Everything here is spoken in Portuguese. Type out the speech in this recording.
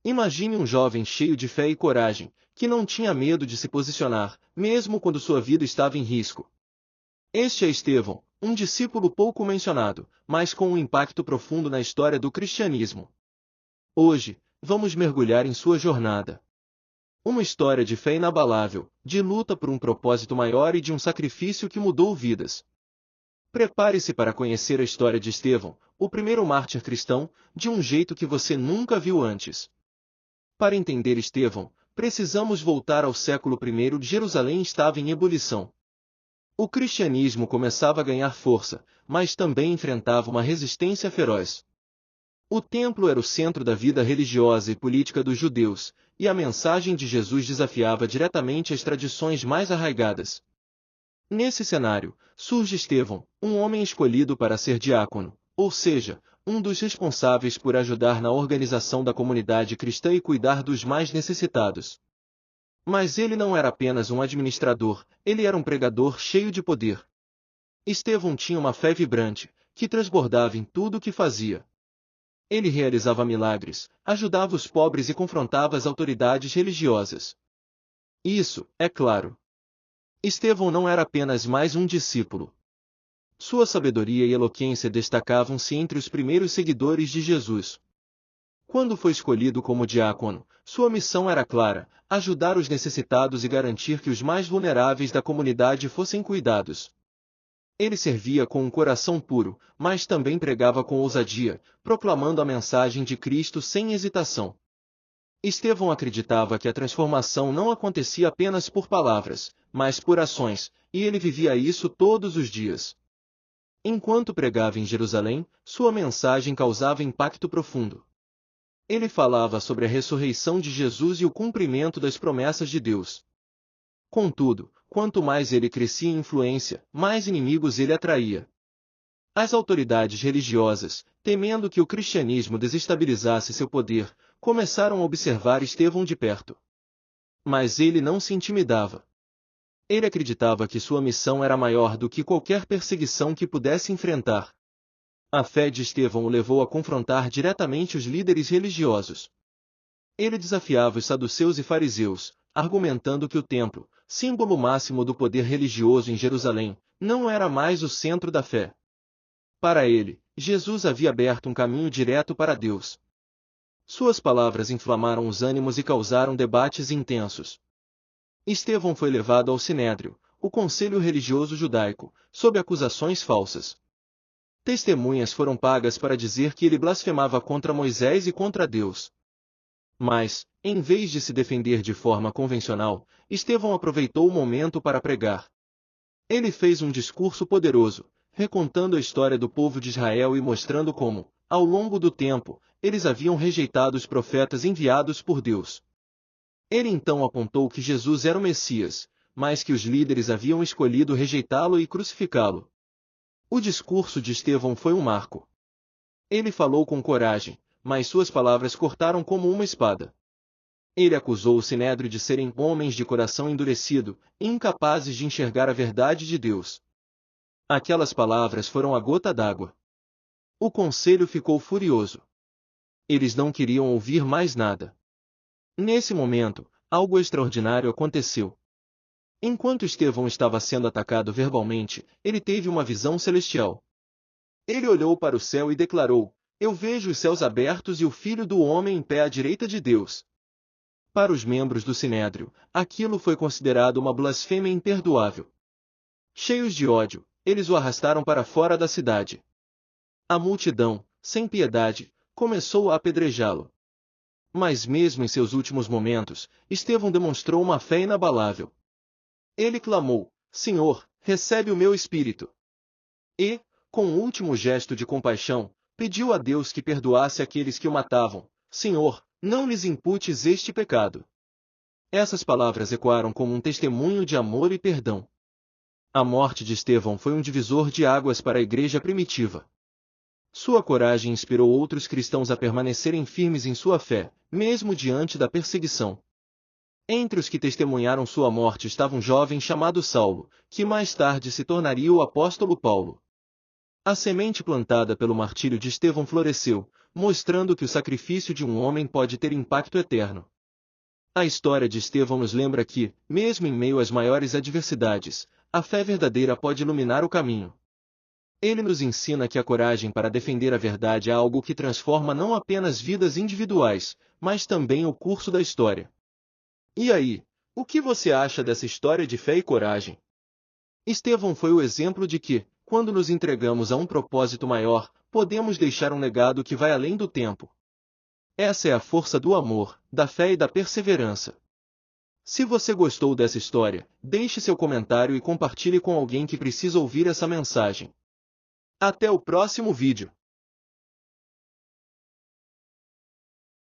Imagine um jovem cheio de fé e coragem, que não tinha medo de se posicionar, mesmo quando sua vida estava em risco. Este é Estevão, um discípulo pouco mencionado, mas com um impacto profundo na história do cristianismo. Hoje, vamos mergulhar em sua jornada. Uma história de fé inabalável, de luta por um propósito maior e de um sacrifício que mudou vidas. Prepare-se para conhecer a história de Estevão, o primeiro mártir cristão, de um jeito que você nunca viu antes. Para entender Estevão, precisamos voltar ao século I. Jerusalém estava em ebulição. O cristianismo começava a ganhar força, mas também enfrentava uma resistência feroz. O templo era o centro da vida religiosa e política dos judeus, e a mensagem de Jesus desafiava diretamente as tradições mais arraigadas. Nesse cenário, surge Estevão, um homem escolhido para ser diácono, ou seja, um dos responsáveis por ajudar na organização da comunidade cristã e cuidar dos mais necessitados. Mas ele não era apenas um administrador, ele era um pregador cheio de poder. Estevão tinha uma fé vibrante, que transbordava em tudo o que fazia. Ele realizava milagres, ajudava os pobres e confrontava as autoridades religiosas. Isso, é claro. Estevão não era apenas mais um discípulo. Sua sabedoria e eloquência destacavam-se entre os primeiros seguidores de Jesus. Quando foi escolhido como diácono, sua missão era clara: ajudar os necessitados e garantir que os mais vulneráveis da comunidade fossem cuidados. Ele servia com um coração puro, mas também pregava com ousadia, proclamando a mensagem de Cristo sem hesitação. Estevão acreditava que a transformação não acontecia apenas por palavras, mas por ações, e ele vivia isso todos os dias. Enquanto pregava em Jerusalém, sua mensagem causava impacto profundo. Ele falava sobre a ressurreição de Jesus e o cumprimento das promessas de Deus. Contudo, quanto mais ele crescia em influência, mais inimigos ele atraía. As autoridades religiosas, temendo que o cristianismo desestabilizasse seu poder, começaram a observar Estevão de perto. Mas ele não se intimidava. Ele acreditava que sua missão era maior do que qualquer perseguição que pudesse enfrentar. A fé de Estevão o levou a confrontar diretamente os líderes religiosos. Ele desafiava os saduceus e fariseus, argumentando que o templo, símbolo máximo do poder religioso em Jerusalém, não era mais o centro da fé. Para ele, Jesus havia aberto um caminho direto para Deus. Suas palavras inflamaram os ânimos e causaram debates intensos. Estevão foi levado ao Sinédrio, o conselho religioso judaico, sob acusações falsas. Testemunhas foram pagas para dizer que ele blasfemava contra Moisés e contra Deus. Mas, em vez de se defender de forma convencional, Estevão aproveitou o momento para pregar. Ele fez um discurso poderoso, recontando a história do povo de Israel e mostrando como, ao longo do tempo, eles haviam rejeitado os profetas enviados por Deus. Ele então apontou que Jesus era o Messias, mas que os líderes haviam escolhido rejeitá-lo e crucificá-lo. O discurso de Estevão foi um marco. Ele falou com coragem, mas suas palavras cortaram como uma espada. Ele acusou o Sinédrio de serem homens de coração endurecido, incapazes de enxergar a verdade de Deus. Aquelas palavras foram a gota d'água. O conselho ficou furioso. Eles não queriam ouvir mais nada. Nesse momento, algo extraordinário aconteceu. Enquanto Estevão estava sendo atacado verbalmente, ele teve uma visão celestial. Ele olhou para o céu e declarou: "Eu vejo os céus abertos e o Filho do Homem em pé à direita de Deus." Para os membros do Sinédrio, aquilo foi considerado uma blasfêmia imperdoável. Cheios de ódio, eles o arrastaram para fora da cidade. A multidão, sem piedade, começou a apedrejá-lo. Mas mesmo em seus últimos momentos, Estevão demonstrou uma fé inabalável. Ele clamou: "Senhor, recebe o meu espírito." E, com um último gesto de compaixão, pediu a Deus que perdoasse aqueles que o matavam: "Senhor, não lhes imputes este pecado." Essas palavras ecoaram como um testemunho de amor e perdão. A morte de Estevão foi um divisor de águas para a igreja primitiva. Sua coragem inspirou outros cristãos a permanecerem firmes em sua fé, mesmo diante da perseguição. Entre os que testemunharam sua morte estava um jovem chamado Saulo, que mais tarde se tornaria o apóstolo Paulo. A semente plantada pelo martírio de Estevão floresceu, mostrando que o sacrifício de um homem pode ter impacto eterno. A história de Estevão nos lembra que, mesmo em meio às maiores adversidades, a fé verdadeira pode iluminar o caminho. Ele nos ensina que a coragem para defender a verdade é algo que transforma não apenas vidas individuais, mas também o curso da história. E aí, o que você acha dessa história de fé e coragem? Estevão foi o exemplo de que, quando nos entregamos a um propósito maior, podemos deixar um legado que vai além do tempo. Essa é a força do amor, da fé e da perseverança. Se você gostou dessa história, deixe seu comentário e compartilhe com alguém que precisa ouvir essa mensagem. Até o próximo vídeo.